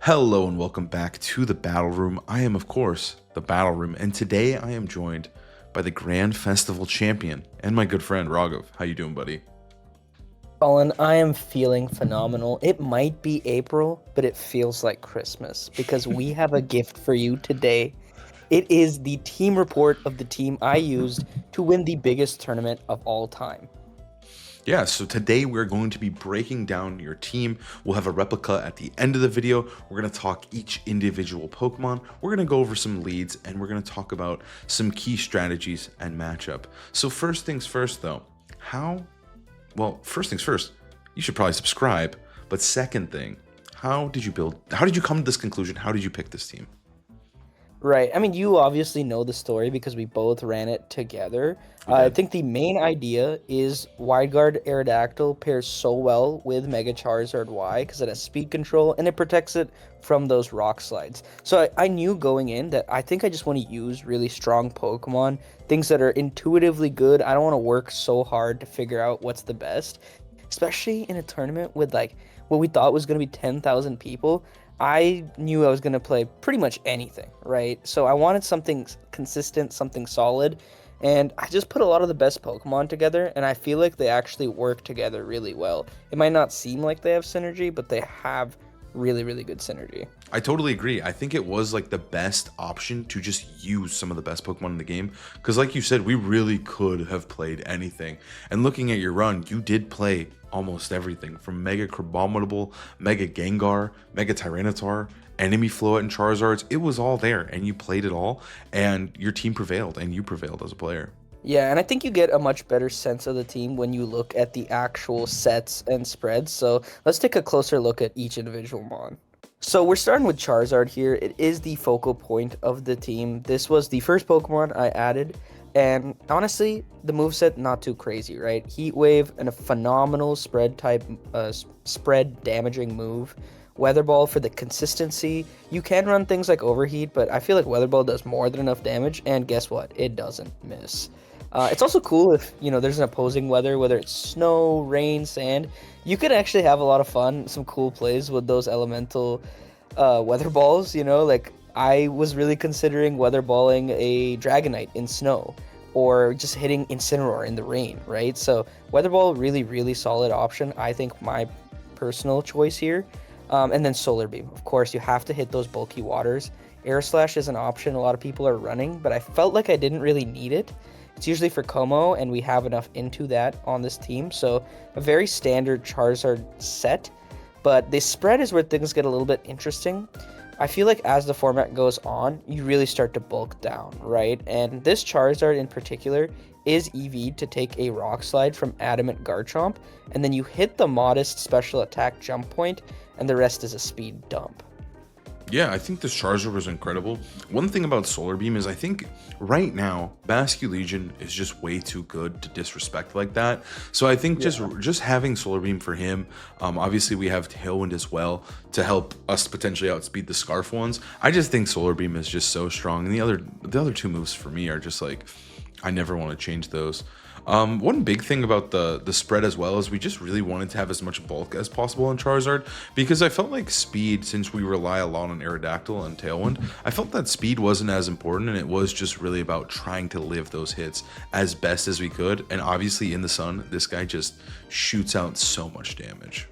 Hello and welcome back to the Battle Room. I am, of course, the Battle Room, and today I am joined by the Grand Festival Champion and my good friend Raghav. How you doing, buddy? Colin, I am feeling phenomenal. It might be April, but it feels like Christmas because we have a gift for you today. It is the team report of the team I used to win the biggest tournament of all time. Yeah, so today we're going to be breaking down your team. We'll have a replica at the end of the video. We're going to talk each individual Pokemon. We're going to go over some leads, and we're going to talk about some key strategies and matchup. So first things first, though, first things first, you should probably subscribe. But second thing, how did you come to this conclusion? How did you pick this team? Right. I mean, you obviously know the story because we both ran it together. I think the main idea is Wide Guard Aerodactyl pairs so well with Mega Charizard Y because it has speed control and it protects it from those rock slides. So I knew going in that I think I just want to use really strong Pokemon, things that are intuitively good. I don't want to work so hard to figure out what's the best, especially in a tournament with like what we thought was going to be 10,000 people. I knew I was going to play pretty much anything, right? So I wanted something consistent, something solid, and I just put a lot of the best Pokemon together, and I feel like they actually work together really well. It might not seem like they have synergy, but they have really, really good synergy. I totally agree. I think it was like the best option to just use some of the best Pokemon in the game. Because like you said, we really could have played anything. And looking at your run, you did play almost everything from Mega Crabominable, Mega Gengar, Mega Tyranitar, Enemy Floette, and Charizards. It was all there and you played it all and your team prevailed and you prevailed as a player. Yeah, and I think you get a much better sense of the team when you look at the actual sets and spreads. So let's take a closer look at each individual mon. So we're starting with Charizard here. It is the focal point of the team. This was the first Pokemon I added. And honestly, the moveset, not too crazy, right? Heat Wave and a phenomenal spread type, spread damaging move. Weather Ball for the consistency. You can run things like Overheat, but I feel like Weather Ball does more than enough damage. And guess what? It doesn't miss. It's also cool if, there's an opposing weather, whether it's snow, rain, sand. You could actually have a lot of fun, some cool plays with those elemental weather balls, like I was really considering weather balling a Dragonite in snow or just hitting Incineroar in the rain, right? So weather ball, really, really solid option. I think my personal choice here. And then Solar Beam. Of course, you have to hit those bulky waters. Air Slash is an option a lot of people are running, but I felt like I didn't really need it. It's usually for Como, and we have enough into that on this team. So a very standard Charizard set, but the spread is where things get a little bit interesting. I feel like as the format goes on, you really start to bulk down, right? And this Charizard in particular is EV'd to take a Rock Slide from Adamant Garchomp, and then you hit the modest special attack jump point, and the rest is a speed dump. Yeah, I think this Charizard was incredible. One thing about Solar Beam is I think right now Basculegion is just way too good to disrespect like that. So I think just having Solar Beam for him, obviously we have Tailwind as well to help us potentially outspeed the Scarf ones. I just think Solar Beam is just so strong, and the other two moves for me are just like I never want to change those. One big thing about the spread as well is we just really wanted to have as much bulk as possible on Charizard, because I felt like speed, since we rely a lot on Aerodactyl and Tailwind, I felt that speed wasn't as important, and it was just really about trying to live those hits as best as we could. And obviously in the sun, this guy just shoots out so much damage.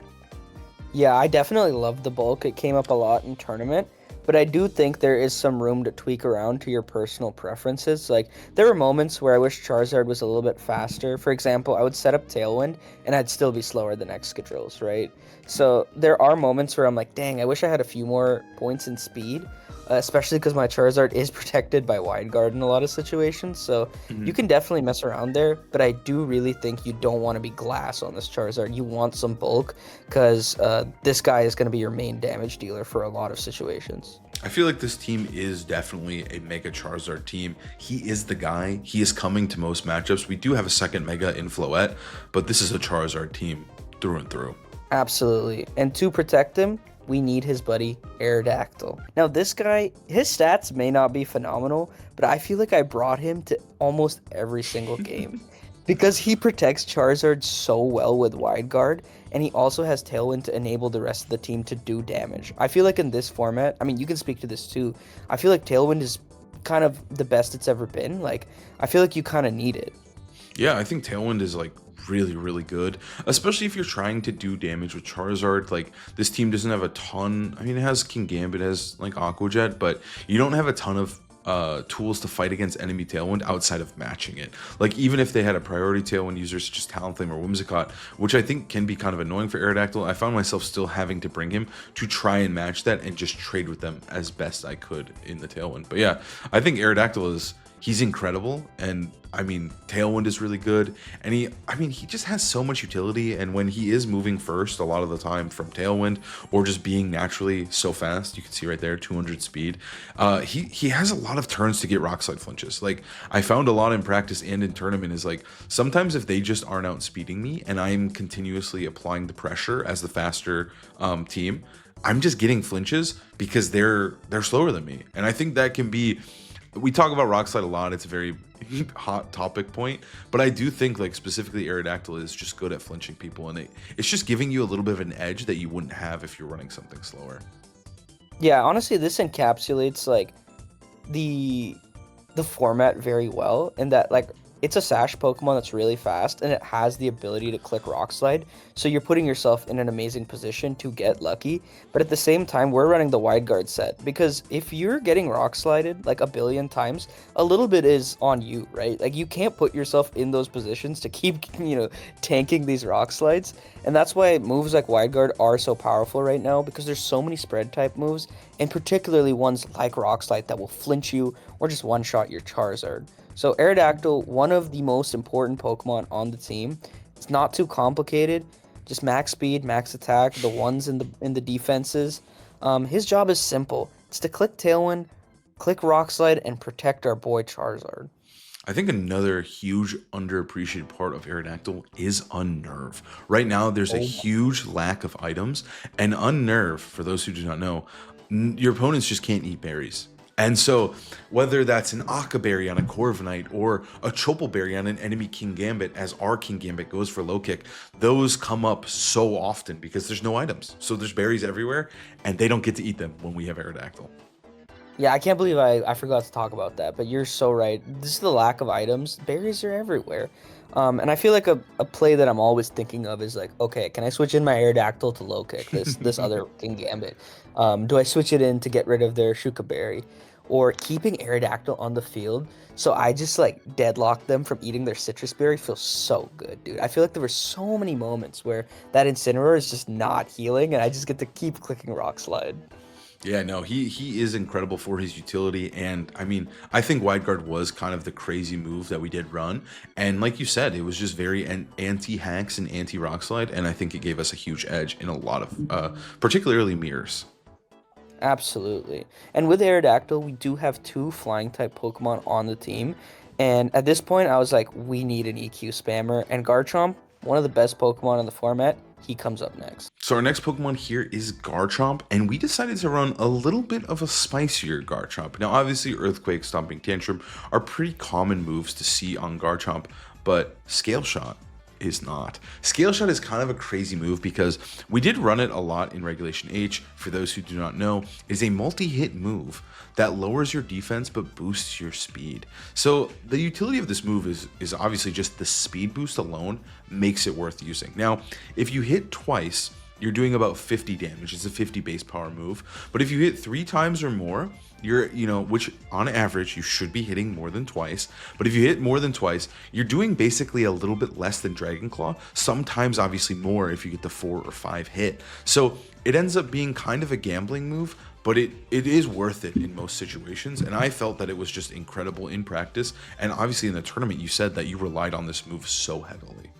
Yeah, I definitely love the bulk. It came up a lot in tournament. But I do think there is some room to tweak around to your personal preferences. Like, there were moments where I wish Charizard was a little bit faster. For example, I would set up Tailwind, and I'd still be slower than Excadrills, right? So there are moments where I'm like, dang, I wish I had a few more points in speed, especially because my Charizard is protected by Wide Guard in a lot of situations. So you can definitely mess around there, but I do really think you don't want to be glass on this Charizard. You want some bulk, because this guy is going to be your main damage dealer for a lot of situations. I feel like this team is definitely a Mega Charizard team. He is the guy. He is coming to most matchups. We do have a second Mega in Floette, but this is a Charizard team through and through. Absolutely. And to protect him, we need his buddy Aerodactyl. Now this guy, his stats may not be phenomenal, but I feel like I brought him to almost every single game. Because he protects Charizard so well with Wide Guard, and he also has Tailwind to enable the rest of the team to do damage. I feel like in this format, I mean, you can speak to this too. I feel like Tailwind is kind of the best it's ever been. Like, I feel like you kind of need it. Yeah, I think Tailwind is like really, really good, especially if you're trying to do damage with Charizard. Like, this team doesn't have a ton. I mean, it has Kingambit, it has like Aqua Jet, but you don't have a ton of tools to fight against enemy Tailwind outside of matching it. Like, even if they had a priority Tailwind user such as Talonflame or Whimsicott, which I think can be kind of annoying for Aerodactyl, I found myself still having to bring him to try and match that and just trade with them as best I could in the Tailwind. But yeah, I think Aerodactyl is, he's incredible, and I mean, Tailwind is really good, and he just has so much utility, and when he is moving first a lot of the time from Tailwind, or just being naturally so fast, you can see right there, 200 speed, he has a lot of turns to get Rock Slide flinches. Like, I found a lot in practice and in tournament is like, sometimes if they just aren't outspeeding me, and I'm continuously applying the pressure as the faster team, I'm just getting flinches because they're slower than me, and I think that can be, we talk about Rock Slide a lot, it's a very hot topic point, but I do think like specifically Aerodactyl is just good at flinching people, and it's just giving you a little bit of an edge that you wouldn't have if you're running something slower. Yeah, honestly, this encapsulates like the format very well, in that like it's a Sash Pokemon that's really fast and it has the ability to click Rock Slide, so you're putting yourself in an amazing position to get lucky. But at the same time, we're running the Wide Guard set, because if you're getting Rock Slided like a billion times, a little bit is on you, right? Like, you can't put yourself in those positions to keep, tanking these Rock Slides. And that's why moves like Wide Guard are so powerful right now, because there's so many spread type moves, and particularly ones like Rock Slide that will flinch you or just one-shot your Charizard. So Aerodactyl, one of the most important Pokemon on the team. It's not too complicated. Just max speed, max attack, the ones in the defenses. His job is simple. It's to click Tailwind, click Rock Slide, and protect our boy Charizard. I think another huge underappreciated part of Aerodactyl is Unnerve. Right now, there's a huge lack of items, and Unnerve, for those who do not know, your opponents just can't eat berries. And so, whether that's an Aka Berry on a Corviknight or a Chople Berry on an enemy Kingambit, as our Kingambit goes for low kick, those come up so often because there's no items. So there's berries everywhere, and they don't get to eat them when we have Aerodactyl. Yeah, I can't believe I forgot to talk about that, but you're so right. This is the lack of items. Berries are everywhere. And I feel like a play that I'm always thinking of is like, okay, can I switch in my Aerodactyl to low kick, this other Kingambit? Do I switch it in to get rid of their Shuka Berry? Or keeping Aerodactyl on the field, so I just like deadlock them from eating their Citrus Berry feels so good, dude. I feel like there were so many moments where that Incineroar is just not healing, and I just get to keep clicking Rock Slide. Yeah, no, he is incredible for his utility, and I mean, I think Wide Guard was kind of the crazy move that we did run, and like you said, it was just very anti-hacks and anti-Rock Slide, and I think it gave us a huge edge in a lot of, particularly mirrors. Absolutely. And with Aerodactyl, we do have two flying type Pokemon on the team. And at this point, I was like, we need an EQ spammer. And Garchomp, one of the best Pokemon in the format, he comes up next. So our next Pokemon here is Garchomp, and we decided to run a little bit of a spicier Garchomp. Now, obviously, Earthquake, Stomping Tantrum are pretty common moves to see on Garchomp, but Scale Shot is not. Scale Shot is kind of a crazy move because we did run it a lot in Regulation H. For those who do not know, is a multi-hit move that lowers your defense but boosts your speed. So the utility of this move is obviously just the speed boost alone makes it worth using. Now, if you hit twice, you're doing about 50 damage. It's a 50 base power move. But if you hit 3 times or more, you're, which on average, you should be hitting more than twice. But if you hit more than twice, you're doing basically a little bit less than Dragon Claw. Sometimes, obviously, more if you get the 4 or 5 hit. So it ends up being kind of a gambling move, but it is worth it in most situations. And I felt that it was just incredible in practice. And obviously in the tournament, you said that you relied on this move so heavily.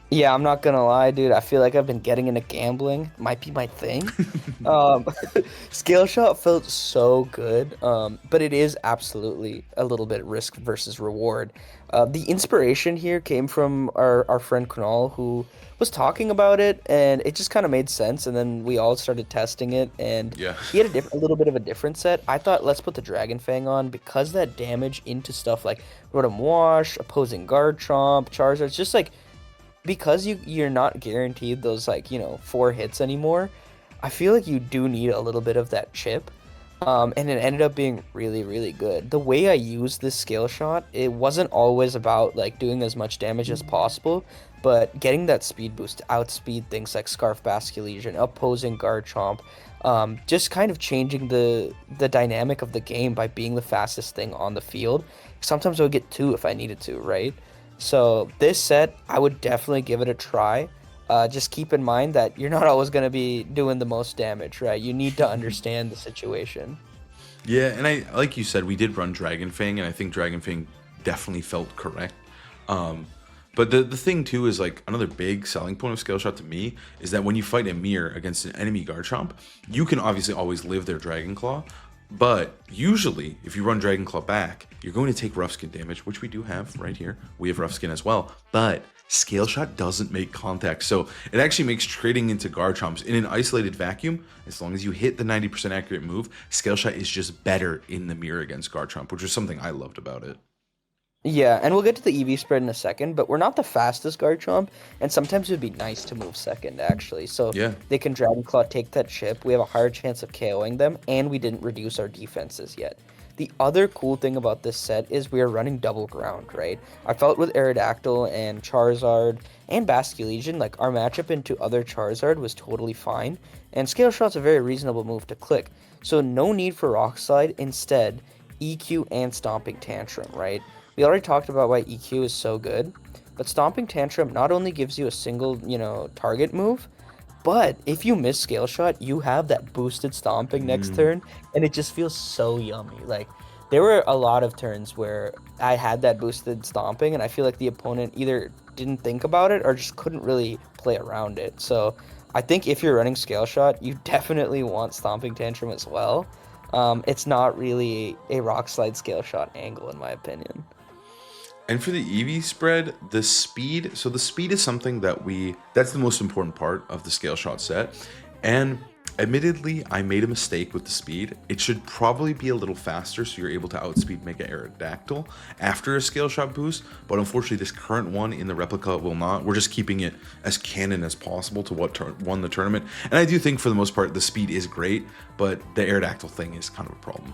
Yeah, I'm not gonna lie, dude. I feel like I've been getting into gambling. Might be my thing. Um, Scale Shot felt so good, but it is absolutely a little bit risk versus reward. The inspiration here came from our friend Kunal, who was talking about it, and it just kind of made sense. And then we all started testing it, and Yeah. he had a little bit of a different set. I thought, let's put the Dragon Fang on because that damage into stuff like Rotom Wash, opposing Garchomp, Charizard, it's just like because you're not guaranteed those like 4 hits anymore. I feel like you do need a little bit of that chip, and it ended up being really really good. The way I used this scale shot, it wasn't always about like doing as much damage as possible, but getting that speed boost to outspeed things like Scarf Basculegion, opposing Garchomp, just kind of changing the dynamic of the game by being the fastest thing on the field. Sometimes I would get 2 if I needed to, right? So this set, I would definitely give it a try. Just keep in mind that you're not always going to be doing the most damage, right? You need to understand the situation. Yeah, and I like you said, we did run Dragon Fang, and I think Dragon Fang definitely felt correct. Um, but the thing too is like another big selling point of Scale Shot to me is that when you fight a mirror against an enemy Garchomp, you can obviously always live their Dragon Claw. But usually, if you run Dragon Claw back, you're going to take Rough Skin damage, which we do have right here. We have Rough Skin as well. But Scale Shot doesn't make contact. So it actually makes trading into Garchomps in an isolated vacuum, as long as you hit the 90% accurate move, Scale Shot is just better in the mirror against Garchomp, which is something I loved about it. Yeah, and we'll get to the EV spread in a second, but we're not the fastest Garchomp, and sometimes it would be nice to move second, actually. So Yeah. they can Dragon Claw, take that chip, we have a higher chance of KOing them, and we didn't reduce our defenses yet. The other cool thing about this set is we are running double ground, right? I felt with Aerodactyl and Charizard and Basculegion, like our matchup into other Charizard was totally fine, and Scale Shot's a very reasonable move to click. So no need for Rock Slide, instead, EQ and Stomping Tantrum, right? We already talked about why EQ is so good, but Stomping Tantrum not only gives you a single, target move, but if you miss Scale Shot, you have that boosted Stomping next turn, and it just feels so yummy. Like, there were a lot of turns where I had that boosted Stomping, and I feel like the opponent either didn't think about it or just couldn't really play around it. So I think if you're running Scale Shot, you definitely want Stomping Tantrum as well. It's not really a Rock Slide Scale Shot angle, in my opinion. And for the EV spread, the speed, so the speed is something that's the most important part of the Scale Shot set. And admittedly, I made a mistake with the speed. It should probably be a little faster so you're able to outspeed Mega Aerodactyl after a Scale Shot boost. But unfortunately, this current one in the replica will not. We're just keeping it as canon as possible to what won the tournament. And I do think for the most part, the speed is great, but the Aerodactyl thing is kind of a problem.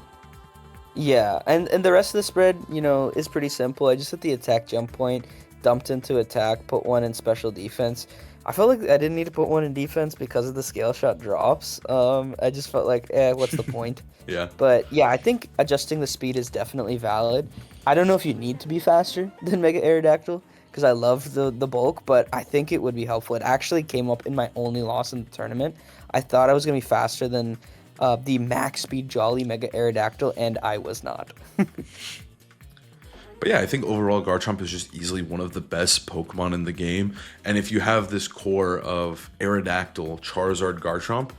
Yeah, and the rest of the spread, is pretty simple. I just hit the attack jump point, dumped into attack, put one in special defense. I felt like I didn't need to put one in defense because of the scale shot drops. I just felt like, what's the point? Yeah. But yeah, I think adjusting the speed is definitely valid. I don't know if you need to be faster than Mega Aerodactyl because I love the bulk, but I think it would be helpful. It actually came up in my only loss in the tournament. I thought I was going to be faster than the max speed Jolly Mega Aerodactyl, and I was not. But yeah, I think overall Garchomp is just easily one of the best Pokemon in the game. And if you have this core of Aerodactyl, Charizard, Garchomp,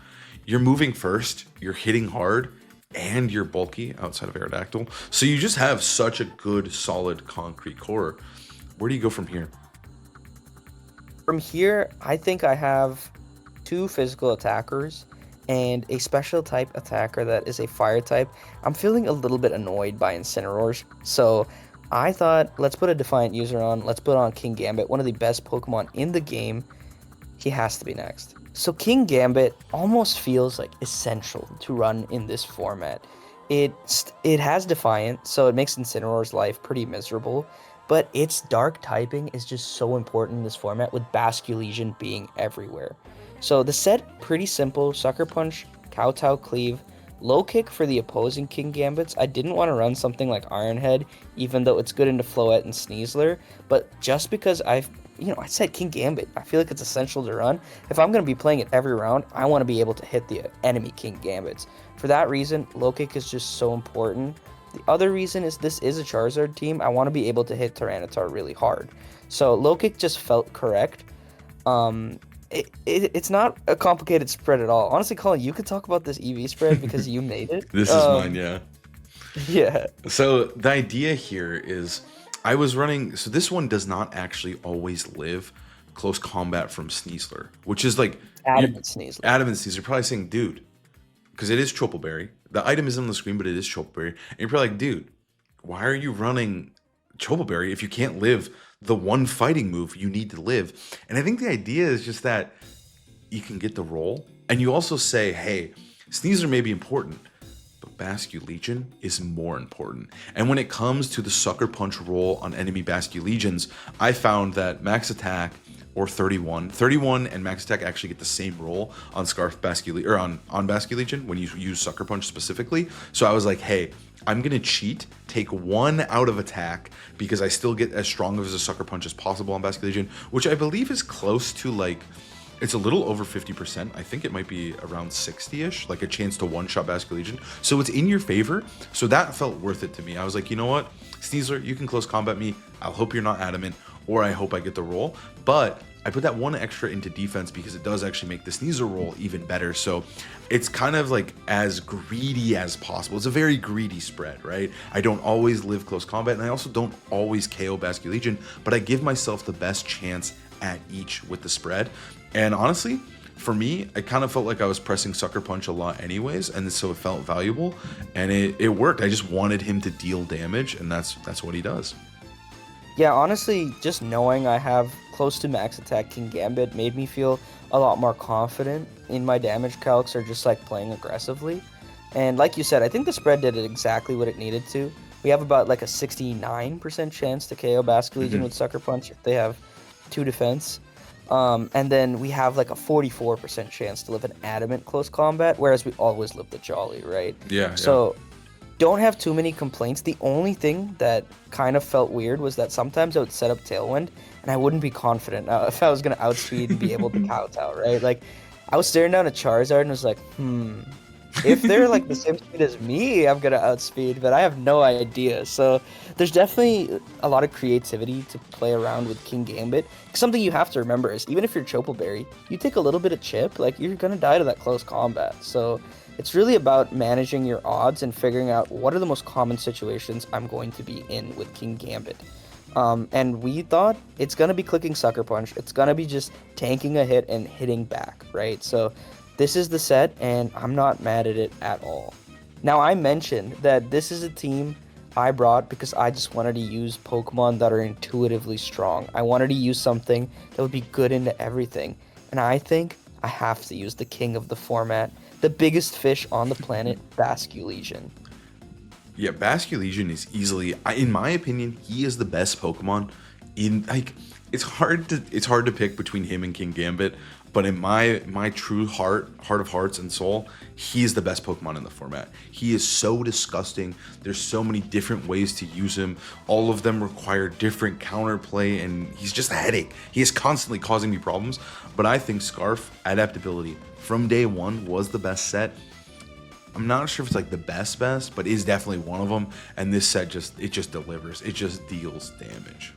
you're moving first, you're hitting hard, and you're bulky outside of Aerodactyl. So you just have such a good, solid, concrete core. Where do you go from here? From here, I think I have 2 physical attackers and a special type attacker that is a fire type. I'm feeling a little bit annoyed by Incineroars, so I thought, let's put a Defiant user on. Let's put on Kingambit, one of the best Pokemon in the game. He has to be next. So Kingambit almost feels like essential to run in this format. It has Defiant, so it makes Incineroar's life pretty miserable, but its dark typing is just so important in this format with Basculegion being everywhere. So the set, pretty simple. Sucker Punch, Kowtow Cleave, low kick for the opposing Kingambits. I didn't want to run something like Iron Head, even though it's good into Floette and Sneasler, but just because I said Kingambit, I feel like it's essential to run. If I'm going to be playing it every round, I want to be able to hit the enemy Kingambits. For that reason, low kick is just so important. The other reason is this is a Charizard team. I want to be able to hit Tyranitar really hard. So low kick just felt correct. It's not a complicated spread at all. Honestly, Colin, you could talk about this EV spread because you made it. This is mine, yeah. Yeah. So the idea here is I was running. So this one does not actually always live close combat from Sneasler, which is like Adamant Sneasler. Adamant Sneasler. Probably saying, dude, because it is Triple Berry. The item is on the screen, but it is Triple Berry. And you're probably like, dude, why are you running Triple Berry if you can't live the one fighting move you need to live? And I think the idea is just that you can get the roll, and you also say, hey, Sneasler may be important, but Basculegion is more important. And when it comes to the Sucker Punch roll on enemy Basculegions, I found that Max Attack or 31 and Max Attack actually get the same roll on Scarf Basculegion, or on Basculegion when you use Sucker Punch specifically. So I was like, hey, I'm gonna cheat, take one out of attack because I still get as strong of a Sucker Punch as possible on Basculegion, which I believe is close to like, it's a little over 50%. I think it might be around 60-ish, like a chance to one-shot Basculegion. So it's in your favor. So that felt worth it to me. I was like, you know what, Sneasler, you can close combat me. I'll hope you're not adamant, or I hope I get the roll. But I put that one extra into defense because it does actually make the Sneasler roll even better. So it's kind of like as greedy as possible. It's a very greedy spread, right? I don't always live close combat, and I also don't always KO Basculegion, but I give myself the best chance at each with the spread. And honestly, for me, I kind of felt like I was pressing Sucker Punch a lot anyways, and so it felt valuable, and it worked. I just wanted him to deal damage, and that's what he does. Yeah, honestly, just knowing I have close to max attack Kingambit made me feel a lot more confident in my damage calcs, or just like playing aggressively. And like you said, I think the spread did it exactly what it needed to. We have about like a 69% chance to KO Basculegion with Sucker Punch if they have 2 defense. And then we have like a 44% chance to live an adamant close combat, whereas we always live the jolly, right? Yeah. So don't have too many complaints. The only thing that kind of felt weird was that sometimes I would set up Tailwind and I wouldn't be confident if I was going to outspeed and be able to kowtow, right? Like, I was staring down a Charizard and was like, if they're like the same speed as me, I'm going to outspeed, but I have no idea. So there's definitely a lot of creativity to play around with Kingambit. Something you have to remember is even if you're Chople Berry, you take a little bit of chip, like you're going to die to that close combat. So it's really about managing your odds and figuring out what are the most common situations I'm going to be in with Kingambit. And we thought it's going to be clicking Sucker Punch. It's going to be just tanking a hit and hitting back, right? So this is the set, and I'm not mad at it at all. Now, I mentioned that this is a team I brought because I just wanted to use Pokemon that are intuitively strong. I wanted to use something that would be good into everything. And I think I have to use the king of the format, the biggest fish on the planet, Basculegion. Yeah, Basculegion is easily, in my opinion, he is the best Pokemon. In like, it's hard to pick between him and Kingambit, but in my true heart of hearts and soul, he is the best Pokemon in the format. He is so disgusting. There's so many different ways to use him. All of them require different counterplay, and he's just a headache. He is constantly causing me problems. But I think Scarf Adaptability from day one was the best set. I'm not sure if it's like the best, but is definitely one of them. And this set just delivers. It just deals damage.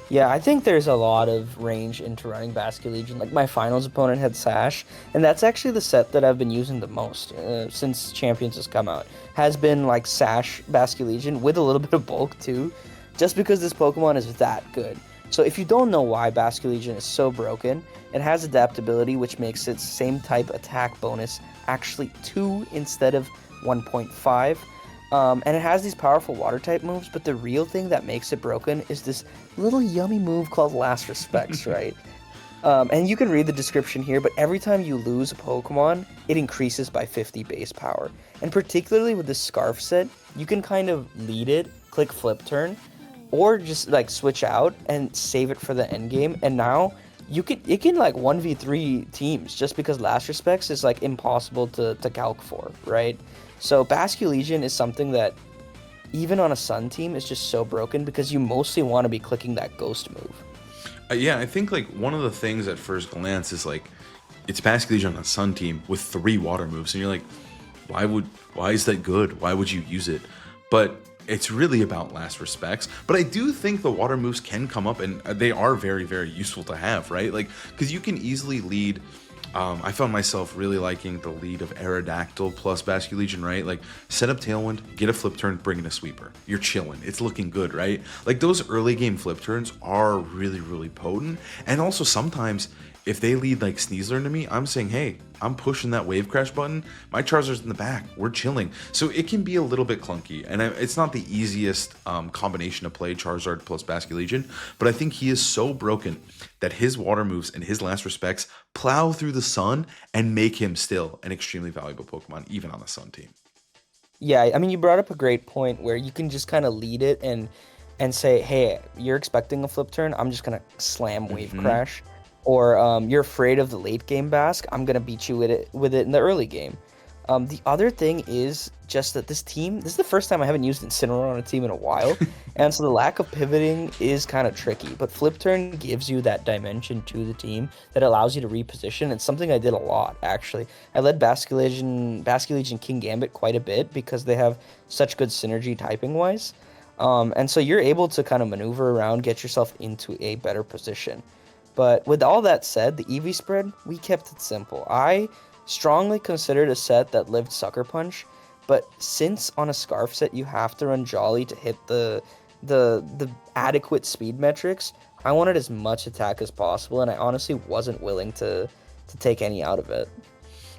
Yeah, I think there's a lot of range into running Basculegion. Like, my finals opponent had Sash, and that's actually the set that I've been using the most since Champions has come out. Has been like Sash Basculegion with a little bit of bulk too, just because this Pokemon is that good. So if you don't know why Basculegion is so broken, it has adaptability, which makes its same type attack bonus actually 2 instead of 1.5. And it has these powerful water type moves, but the real thing that makes it broken is this little yummy move called Last Respects, right? And you can read the description here, but every time you lose a Pokemon, it increases by 50 base power. And particularly with this Scarf set, you can kind of lead it, click Flip Turn, or just like switch out and save it for the end game. And now it can like 1v3 teams just because Last Respects is like impossible to calc for, right? So Basculegion is something that even on a Sun team is just so broken because you mostly want to be clicking that Ghost move. Yeah, I think like one of the things at first glance is like it's Basculegion on a Sun team with 3 water moves, and you're like, why is that good? Why would you use it? But it's really about last respects. But I do think the water moves can come up, and they are very, very useful to have, right? Like, because you can easily lead. I found myself really liking the lead of Aerodactyl plus Basculegion, right? Like, set up Tailwind, get a flip turn, bring in a sweeper. You're chilling. It's looking good, right? Like, those early game flip turns are really, really potent. And also sometimes, if they lead like Sneasler into me, I'm saying, hey, I'm pushing that wave crash button. My Charizard's in the back. We're chilling. So it can be a little bit clunky. And it's not the easiest combination to play, Charizard plus Basculegion. But I think he is so broken that his water moves and his last respects plow through the sun and make him still an extremely valuable Pokemon, even on the sun team. Yeah, I mean, you brought up a great point where you can just kind of lead it and say, hey, you're expecting a flip turn. I'm just going to slam wave crash. Or you're afraid of the late game Basque, I'm going to beat you with it in the early game. The other thing is just that this is the first time I haven't used Incineroar on a team in a while, and so the lack of pivoting is kind of tricky, but Flip Turn gives you that dimension to the team that allows you to reposition. It's something I did a lot, actually. I led Basculegion Kingambit quite a bit because they have such good synergy typing-wise, and so you're able to kind of maneuver around, get yourself into a better position. But with all that said, the EV spread, we kept it simple. I strongly considered a set that lived Sucker Punch, but since on a Scarf set you have to run Jolly to hit the adequate speed metrics, I wanted as much attack as possible, and I honestly wasn't willing to take any out of it.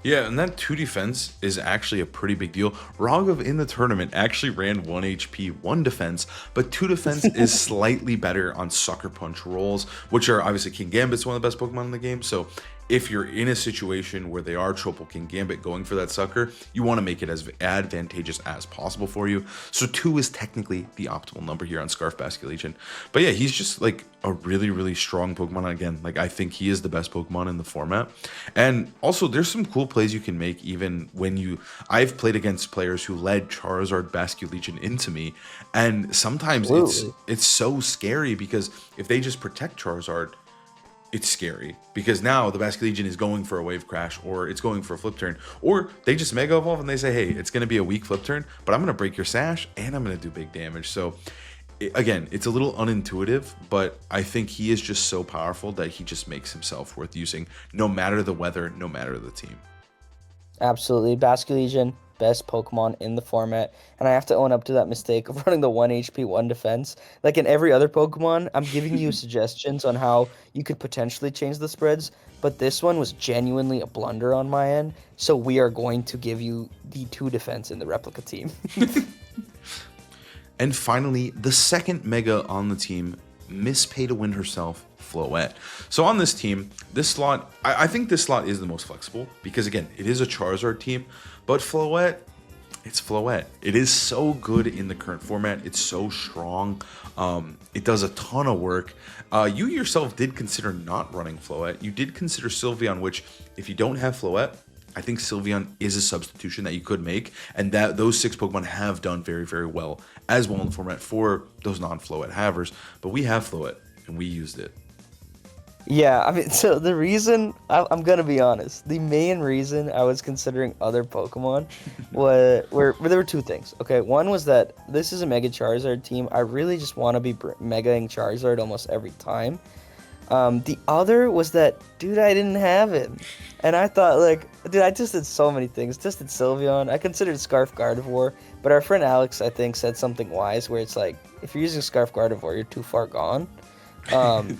Yeah, and that 2 defense is actually a pretty big deal. Raghav in the tournament actually ran 1 HP, 1 defense, but 2 defense is slightly better on Sucker Punch rolls, which are obviously Kingambit's one of the best Pokemon in the game. So if you're in a situation where they are triple Kingambit going for that sucker, you want to make it as advantageous as possible for you. So 2 is technically the optimal number here on Scarf Basculegion. But yeah, he's just like a really, really strong Pokemon. Again, like I think he is the best Pokemon in the format. And also there's some cool plays you can make even when I've played against players who led Charizard Basculegion into me. And sometimes it's so scary because if they just protect Charizard, it's scary because now the Basculegion is going for a wave crash or it's going for a flip turn, or they just mega evolve and they say, hey, it's going to be a weak flip turn, but I'm going to break your sash and I'm going to do big damage. So again, it's a little unintuitive, but I think he is just so powerful that he just makes himself worth using no matter the weather, no matter the team. Absolutely. Basculegion, best Pokemon in the format, and I have to own up to that mistake of running the 1 HP, 1 defense. Like in every other Pokemon, I'm giving you suggestions on how you could potentially change the spreads, but this one was genuinely a blunder on my end, so we are going to give you the 2 defense in the Replica Team. And finally, the second Mega on the team, Miss Pay to Win herself, Floette. So on this team, this slot, I think this slot is the most flexible because again, it is a Charizard team, but Floette, it's Floette. It is so good in the current format. It's so strong. It does a ton of work. You yourself did consider not running Floette. You did consider Sylveon, which if you don't have Floette, I think Sylveon is a substitution that you could make, and that those 6 Pokemon have done very, very well as well in the format for those non-Floette havers. But we have Floette, and we used it. Yeah, I mean, so the reason, I'm going to be honest, the main reason I was considering other Pokemon there were 2 things. Okay, one was that this is a Mega Charizard team. I really just want to be Megaing Charizard almost every time. The other was that, dude, I didn't have him. And I thought, like, dude, I just did so many things. Just did Sylveon. I considered Scarf Gardevoir. But our friend Alex, I think, said something wise where it's like, if you're using Scarf Gardevoir, you're too far gone.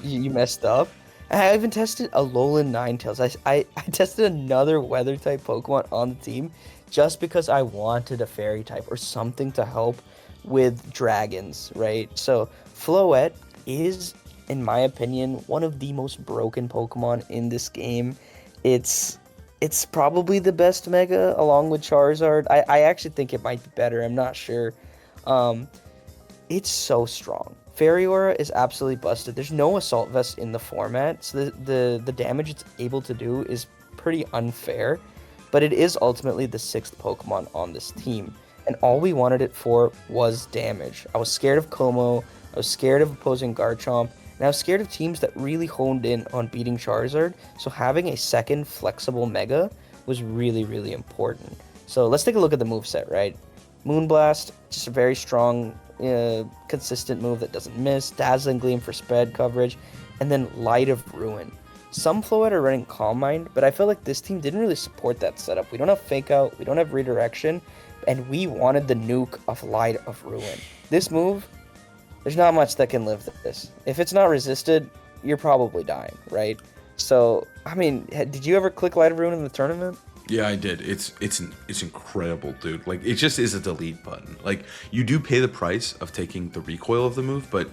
You messed up. And I even tested a Alolan Ninetales. I tested another Weather-type Pokemon on the team just because I wanted a Fairy type or something to help with dragons, right? So Floette is, in my opinion, one of the most broken Pokemon in this game. It's probably the best Mega along with Charizard. I actually think it might be better. I'm not sure. It's so strong. Fairy Aura is absolutely busted. There's no Assault Vest in the format, so the damage it's able to do is pretty unfair, but it is ultimately the 6th Pokemon on this team, and all we wanted it for was damage. I was scared of Como, I was scared of opposing Garchomp, and I was scared of teams that really honed in on beating Charizard, so having a second flexible Mega was really, really important. So let's take a look at the moveset, right? Moonblast, just a very strong, consistent move that doesn't miss. Dazzling Gleam for spread coverage. And then Light of Ruin. Some Floette are running Calm Mind, but I feel like this team didn't really support that setup. We don't have Fake Out, we don't have Redirection, and we wanted the nuke of Light of Ruin. This move, there's not much that can live this. If it's not resisted, you're probably dying, right? So, I mean, did you ever click Light of Ruin in the tournament? Yeah, I did. It's incredible, dude. Like, it just is a delete button. Like, you do pay the price of taking the recoil of the move, but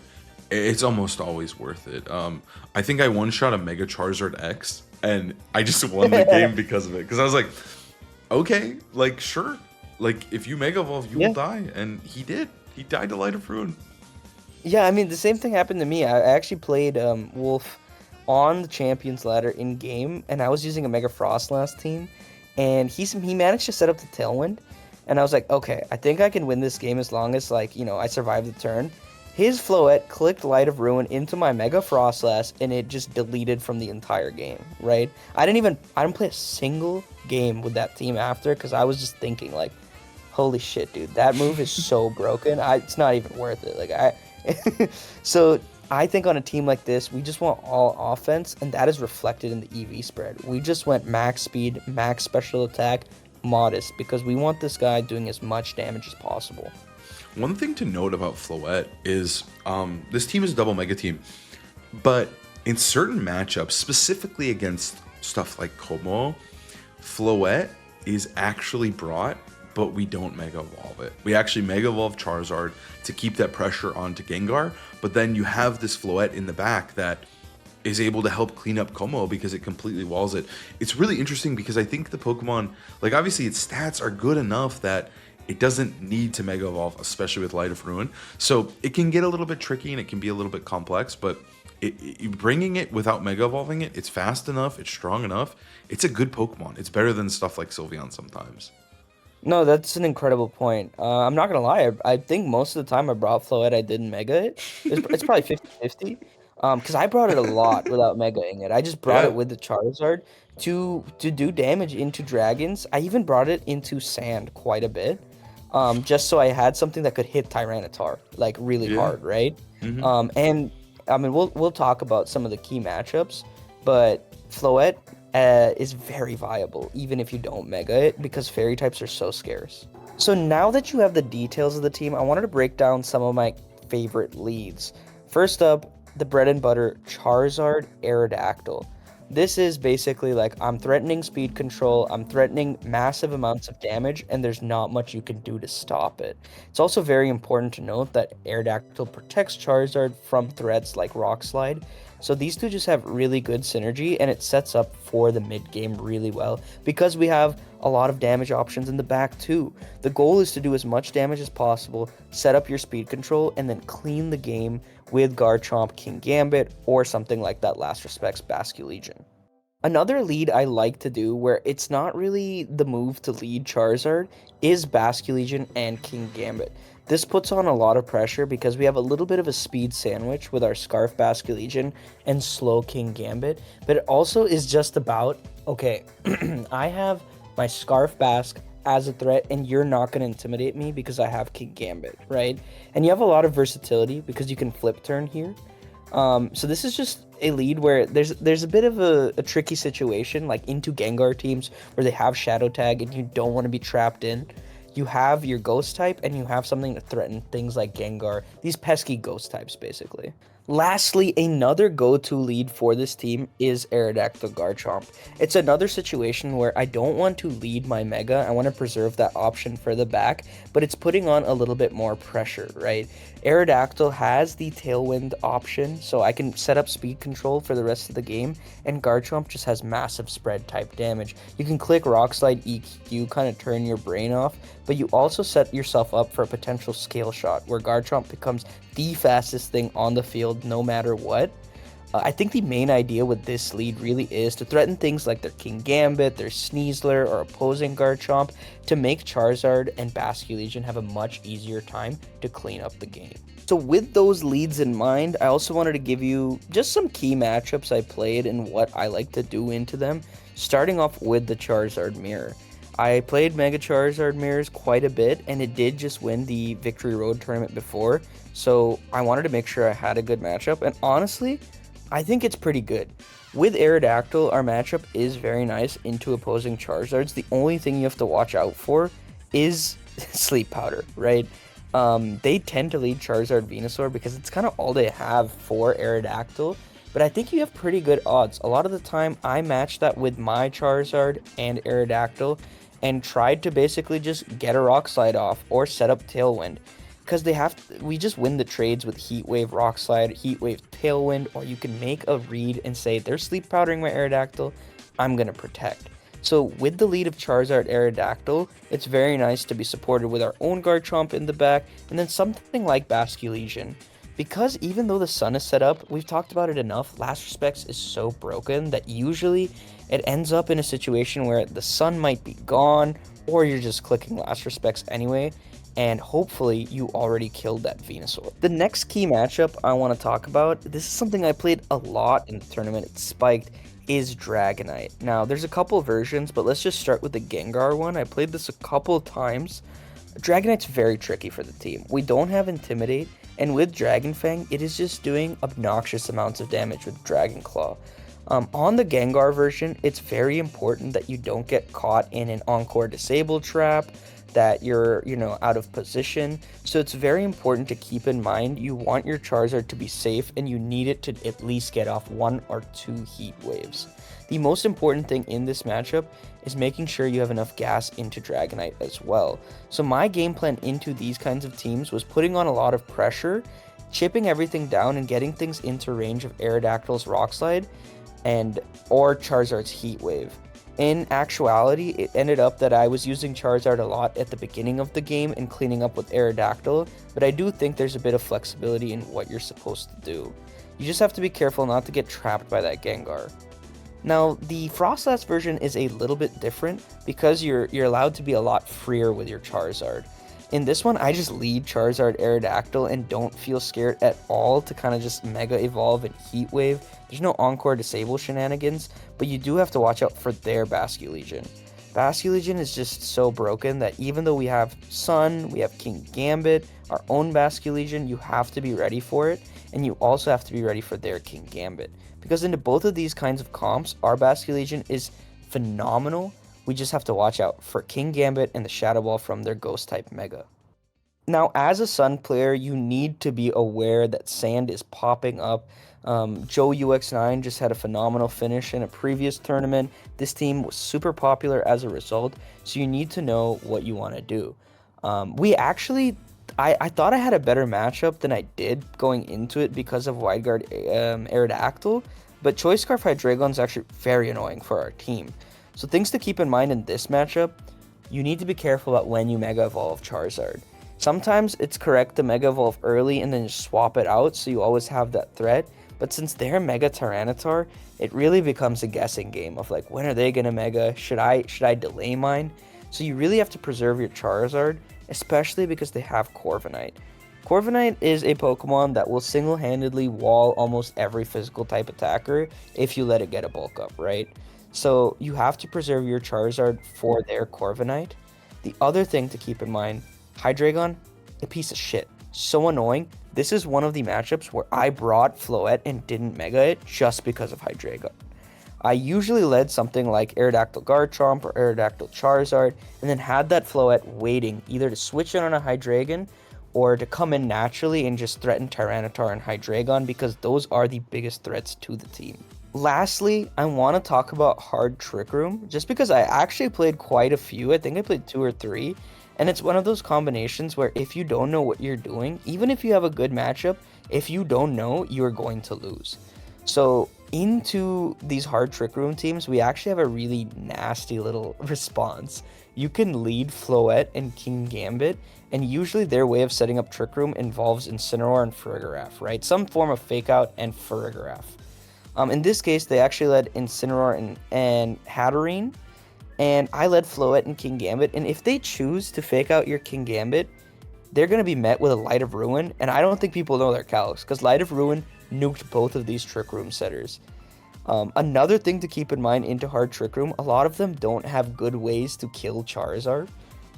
it's almost always worth it. I think I one-shot a Mega Charizard X, and I just won the game because of it. Because I was like, okay, like, sure. Like, if you Mega Evolve, you will die. And he did. He died to Light of Ruin. Yeah, I mean, the same thing happened to me. I actually played Wolf on the Champions Ladder in-game, and I was using a Mega Frostlass team, and he managed to set up the Tailwind, and I was like, okay, I think I can win this game as long as, like, I survive the turn. His Floette clicked Light of Ruin into my Mega Frostlass, and it just deleted from the entire game, right? I didn't play a single game with that team after, because I was just thinking, like, holy shit, dude, that move is so broken. It's not even worth it. Like, so I think on a team like this, we just want all offense, and that is reflected in the EV spread. We just went max speed, max special attack, modest, because we want this guy doing as much damage as possible. One thing to note about Floette is this team is a double Mega Team, but in certain matchups, specifically against stuff like Como, Floette is actually brought, but we don't Mega Evolve it. We actually Mega Evolve Charizard to keep that pressure onto Gengar, but then you have this Floette in the back that is able to help clean up Como because it completely walls it. It's really interesting because I think the Pokemon, like, obviously its stats are good enough that it doesn't need to Mega Evolve, especially with Light of Ruin. So it can get a little bit tricky and it can be a little bit complex, but bringing it without Mega Evolving it, it's fast enough, it's strong enough. It's a good Pokemon. It's better than stuff like Sylveon sometimes. No, that's an incredible point. I'm not going to lie. I think most of the time I brought Floette, I didn't Mega it. It's probably 50-50. Because I brought it a lot without Megaing it. I just brought it with the Charizard to do damage into dragons. I even brought it into sand quite a bit. Just so I had something that could hit Tyranitar, like, really hard, right? Mm-hmm. And, I mean, we'll talk about some of the key matchups, but Floette is very viable, even if you don't Mega it, because Fairy types are so scarce. So now that you have the details of the team, I wanted to break down some of my favorite leads. First up, the bread and butter Charizard Aerodactyl. This is basically like, I'm threatening speed control, I'm threatening massive amounts of damage, and there's not much you can do to stop it. It's also very important to note that Aerodactyl protects Charizard from threats like Rock Slide, so these two just have really good synergy, and it sets up for the mid-game really well, because we have a lot of damage options in the back too. The goal is to do as much damage as possible, set up your speed control, and then clean the game with Garchomp, Kingambit, or something like that Last Respect's Basculegion. Another lead I like to do, where it's not really the move to lead Charizard, is Basculegion and Kingambit. This puts on a lot of pressure because we have a little bit of a speed sandwich with our Scarf Basculegion and slow Kingambit, but it also is just about, okay, I have my Scarf Basque as a threat, and you're not going to intimidate me because I have Kingambit, right? And you have a lot of versatility because you can flip turn here. So this is just a lead where there's a bit of a tricky situation, like into Gengar teams where they have Shadow Tag and you don't want to be trapped in. You have your Ghost type, and you have something to threaten things like Gengar, these pesky Ghost types, basically. Lastly, another go-to lead for this team is Aerodactyl Garchomp. It's another situation where I don't want to lead my Mega, I want to preserve that option for the back, but it's putting on a little bit more pressure, right? Aerodactyl has the Tailwind option, so I can set up speed control for the rest of the game, and Garchomp just has massive spread type damage. You can click Rock Slide EQ, kind of turn your brain off, but you also set yourself up for a potential scale shot, where Garchomp becomes the fastest thing on the field no matter what. I think the main idea with this lead really is to threaten things like their Kingambit, their Sneasler, or opposing Garchomp to make Charizard and Basculegion have a much easier time to clean up the game. So with those leads in mind, I also wanted to give you just some key matchups I played and what I like to do into them, starting off with the Charizard Mirror. I played Mega Charizard Mirrors quite a bit, and it did just win the Victory Road tournament before, so I wanted to make sure I had a good matchup, and honestly, I think it's pretty good. With Aerodactyl, our matchup is very nice into opposing Charizards. The only thing you have to watch out for is Sleep Powder, right? They tend to lead Charizard Venusaur because it's kind of all they have for Aerodactyl, but I think you have pretty good odds. A lot of the time, I matched that with my Charizard and Aerodactyl and tried to basically just get a Rock Slide off or set up Tailwind. Because we just win the trades with Heat Wave, Rock Slide, Heat Wave, Tailwind, or you can make a read and say, they're Sleep Powdering my Aerodactyl, I'm going to protect. So with the lead of Charizard Aerodactyl, it's very nice to be supported with our own Garchomp in the back, and then something like Basculegion. Because even though the sun is set up, we've talked about it enough, Last Respects is so broken that usually it ends up in a situation where the sun might be gone, or you're just clicking Last Respects anyway, and hopefully you already killed that Venusaur. The next key matchup I want to talk about, this is something I played a lot in the tournament, it spiked, is Dragonite. Now, there's a couple versions, but let's just start with the Gengar one. I played this a couple of times. Dragonite's very tricky for the team. We don't have Intimidate, and with Dragon Fang, it is just doing obnoxious amounts of damage with Dragon Claw. On the Gengar version, it's very important that you don't get caught in an Encore Disable trap, that you're, out of position. So it's very important to keep in mind you want your Charizard to be safe and you need it to at least get off 1 or 2 Heat Waves. The most important thing in this matchup is making sure you have enough gas into Dragonite as well. So my game plan into these kinds of teams was putting on a lot of pressure, chipping everything down and getting things into range of Aerodactyl's Rock Slide or Charizard's Heat Wave. In actuality, it ended up that I was using Charizard a lot at the beginning of the game and cleaning up with Aerodactyl, but I do think there's a bit of flexibility in what you're supposed to do. You just have to be careful not to get trapped by that Gengar. Now, the Frostlass version is a little bit different because you're allowed to be a lot freer with your Charizard. In this one, I just lead Charizard Aerodactyl and don't feel scared at all to kind of just Mega Evolve and Heat Wave. There's no Encore Disable shenanigans, but you do have to watch out for their Basculegion. Basculegion is just so broken that even though we have Sun, we have Kingambit, our own Basculegion, you have to be ready for it, and you also have to be ready for their Kingambit. Because into both of these kinds of comps, our Basculegion is phenomenal. We just have to watch out for Kingambit and the Shadow Ball from their Ghost-type Mega. Now, as a Sun player, you need to be aware that Sand is popping up. Joe UX9 just had a phenomenal finish in a previous tournament. This team was super popular as a result, so you need to know what you want to do. I thought I had a better matchup than I did going into it because of Wide Guard Aerodactyl, but Choice Scarf Hydreigon is actually very annoying for our team. So things to keep in mind in this matchup, you need to be careful about when you Mega Evolve Charizard. Sometimes it's correct to Mega Evolve early and then just swap it out so you always have that threat, but since they're Mega Tyranitar, it really becomes a guessing game of like, when are they gonna Mega? Should I delay mine? So you really have to preserve your Charizard, especially because they have Corviknight. Corviknight is a Pokemon that will single-handedly wall almost every physical type attacker if you let it get a bulk up, right? So you have to preserve your Charizard for their Corviknight. The other thing to keep in mind, Hydreigon, a piece of shit. So annoying. This is one of the matchups where I brought Floette and didn't Mega it just because of Hydreigon. I usually led something like Aerodactyl Garchomp or Aerodactyl Charizard and then had that Floette waiting either to switch in on a Hydreigon or to come in naturally and just threaten Tyranitar and Hydreigon because those are the biggest threats to the team. Lastly, I want to talk about Hard Trick Room, just because I actually played quite a few. I think I played 2 or 3, and it's one of those combinations where if you don't know what you're doing, even if you have a good matchup, if you don't know, you're going to lose. So into these Hard Trick Room teams, we actually have a really nasty little response. You can lead Floette and Kingambit, and usually their way of setting up Trick Room involves Incineroar and Farigiraf, right? Some form of Fake Out and Farigiraf. In this case, they actually led Incineroar and Hatterene, and I led Floette and Kingambit, and if they choose to Fake Out your Kingambit, they're going to be met with a Light of Ruin, and I don't think people know their calcs, because Light of Ruin nuked both of these Trick Room setters. Another thing to keep in mind into Hard Trick Room, a lot of them don't have good ways to kill Charizard.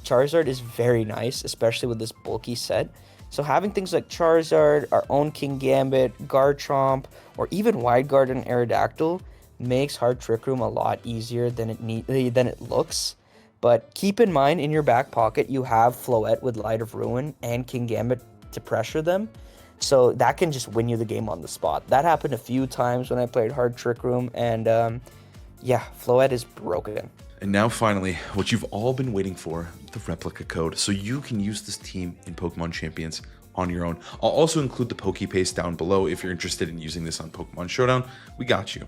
Charizard is very nice, especially with this bulky set. So having things like Charizard, our own Kingambit, Garchomp, or even Wide Guard and Aerodactyl makes Hard Trick Room a lot easier than it looks. But keep in mind, in your back pocket, you have Floette with Light of Ruin and Kingambit to pressure them. So that can just win you the game on the spot. That happened a few times when I played Hard Trick Room, and yeah, Floette is broken. And now finally, what you've all been waiting for, the replica code. So you can use this team in Pokemon Champions on your own. I'll also include the Pokepaste down below if you're interested in using this on Pokemon Showdown. We got you.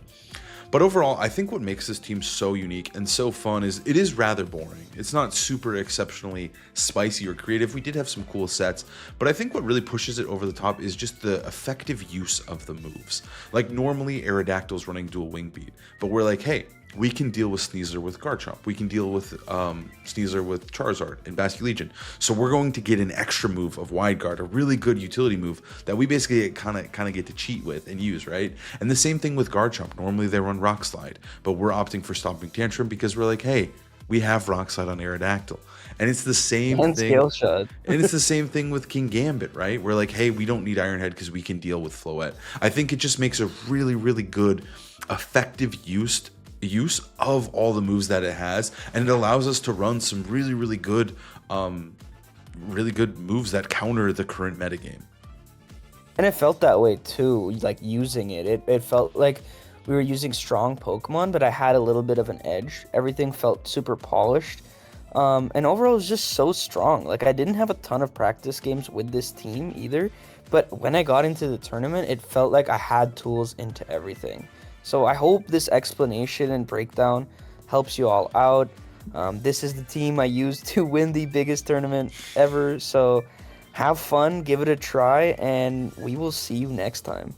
But overall, I think what makes this team so unique and so fun is it is rather boring. It's not super exceptionally spicy or creative. We did have some cool sets, but I think what really pushes it over the top is just the effective use of the moves. Like normally Aerodactyl's running dual wing beat, but we're like, hey, we can deal with Sneasler with Garchomp. We can deal with Sneasler with Charizard and Basculegion. So we're going to get an extra move of Wide Guard, a really good utility move that we basically kind of get to cheat with and use, right? And the same thing with Garchomp. Normally they run Rock Slide, but we're opting for Stomping Tantrum because we're like, hey, we have Rock Slide on Aerodactyl. And it's the same And thing. Scale Shot. And it's the same thing with Kingambit, right? We're like, hey, we don't need Iron Head because we can deal with Floette. I think it just makes a really, really good, effective use of all the moves that it has, and it allows us to run some really good moves that counter the current metagame. And it felt that way too, like using it. It felt like we were using strong Pokemon, but I had a little bit of an edge. Everything felt super polished. And overall it was just so strong. Like I didn't have a ton of practice games with this team either, but when I got into the tournament, it felt like I had tools into everything. So I hope this explanation and breakdown helps you all out. This is the team I used to win the biggest tournament ever. So have fun, give it a try, and we will see you next time.